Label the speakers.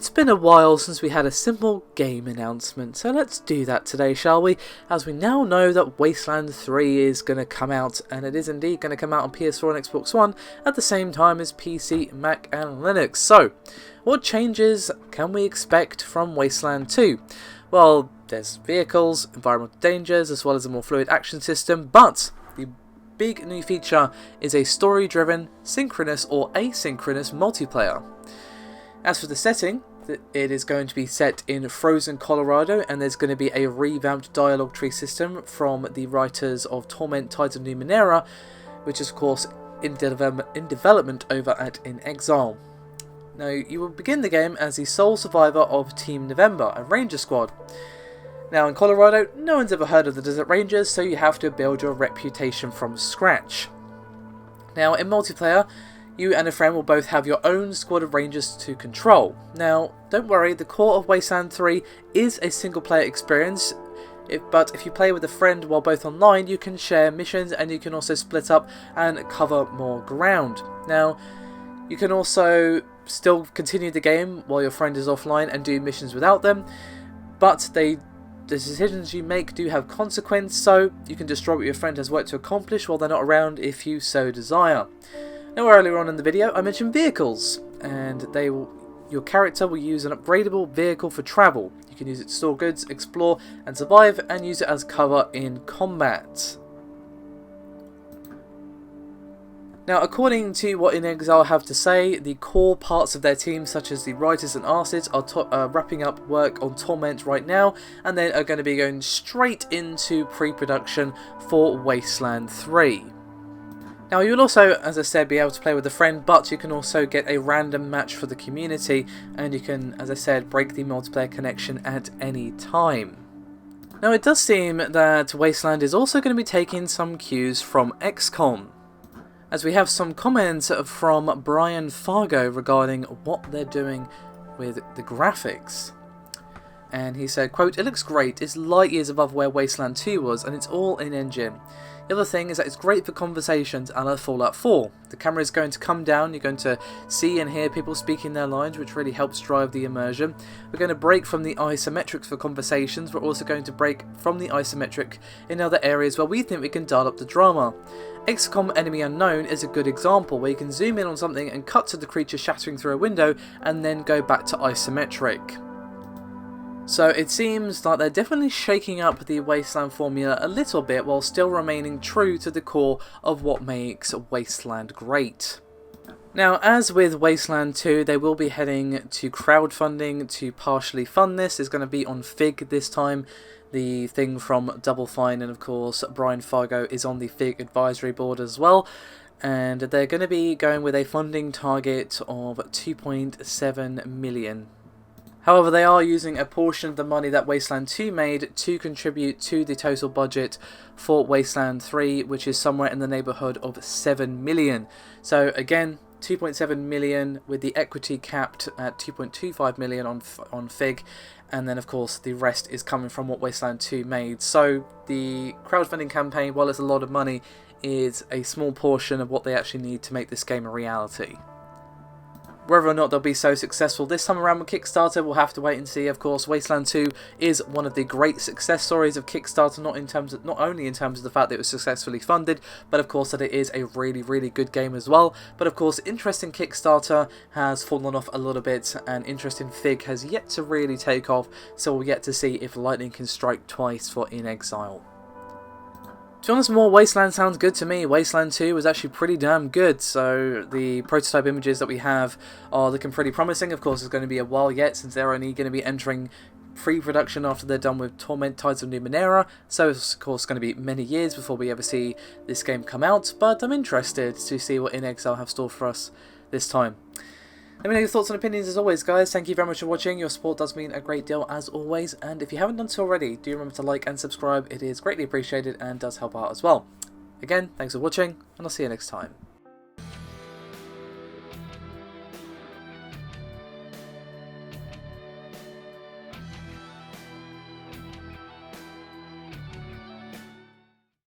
Speaker 1: It's been a while since we had a simple game announcement, so let's do that today, shall we? As we now know that Wasteland 3 is going to come out, and it is indeed going to come out on PS4 and Xbox One at the same time as PC, Mac and Linux. So, what changes can we expect from Wasteland 2? Well, there's vehicles, environmental dangers, as well as a more fluid action system, but the big new feature is a story-driven, synchronous or asynchronous multiplayer. As for the setting, it is going to be set in frozen Colorado, and there's going to be a revamped dialogue tree system from the writers of Untitled Chapter, which is of course in development over at InXile. Now, you will begin the game as the sole survivor of Team November, a ranger squad. Now, in Colorado, no one's ever heard of the Desert Rangers, so you have to build your reputation from scratch. Now, in multiplayer, you and a friend will both have your own squad of rangers to control. Now, don't worry, the core of Wasteland 3 is a single player experience, but if you play with a friend while both online, you can share missions and you can also split up and cover more ground. Now, you can also still continue the game while your friend is offline and do missions without them, but the decisions you make do have consequence, so you can destroy what your friend has worked to accomplish while they're not around if you so desire. Now, earlier on in the video I mentioned vehicles, and your character will use an upgradable vehicle for travel. You can use it to store goods, explore and survive, and use it as cover in combat. Now, according to what InXile have to say, the core parts of their team, such as the writers and artists, are wrapping up work on Torment right now, and then are going to be going straight into pre-production for Wasteland 3. Now, you'll also, as I said, be able to play with a friend, but you can also get a random match for the community, and you can, as I said, break the multiplayer connection at any time. Now, it does seem that Wasteland is also going to be taking some cues from XCOM, as we have some comments from Brian Fargo regarding what they're doing with the graphics. And he said, quote, "It looks great, it's light years above where Wasteland 2 was, and it's all in-engine. The other thing is that it's great for conversations a la Fallout 4. The camera is going to come down, you're going to see and hear people speaking their lines, which really helps drive the immersion. We're going to break from the isometrics for conversations, we're also going to break from the isometric in other areas where we think we can dial up the drama. XCOM Enemy Unknown is a good example, where you can zoom in on something and cut to the creature shattering through a window, and then go back to isometric." So it seems like they're definitely shaking up the Wasteland formula a little bit, while still remaining true to the core of what makes Wasteland great. Now, as with Wasteland 2, they will be heading to crowdfunding to partially fund this. It's going to be on Fig this time. The thing from Double Fine, and of course Brian Fargo is on the Fig advisory board as well. And they're going to be going with a funding target of 2.7 million. However, they are using a portion of the money that Wasteland 2 made to contribute to the total budget for Wasteland 3, which is somewhere in the neighbourhood of 7 million. So again, 2.7 million with the equity capped at 2.25 million on Fig, and then of course the rest is coming from what Wasteland 2 made. So the crowdfunding campaign, while it's a lot of money, is a small portion of what they actually need to make this game a reality. Whether or not they'll be so successful this time around with Kickstarter, we'll have to wait and see. Of course, Wasteland 2 is one of the great success stories of Kickstarter, not only in terms of the fact that it was successfully funded, but of course that it is a really, really good game as well. But of course, interest in Kickstarter has fallen off a little bit, and interest in Fig has yet to really take off, so we'll get to see if lightning can strike twice for InXile. To be honest, more Wasteland sounds good to me. Wasteland 2 was actually pretty damn good, so the prototype images that we have are looking pretty promising. Of course, it's going to be a while yet, since they're only going to be entering pre-production after they're done with Untitled Chapter, so it's of course going to be many years before we ever see this game come out, but I'm interested to see what InXile have stored for us this time. Let me know your thoughts and opinions as always, guys. Thank you very much for watching. Your support does mean a great deal as always, and if you haven't done so already, do remember to like and subscribe. It is greatly appreciated and does help out as well. Again, thanks for watching, and I'll see you next time.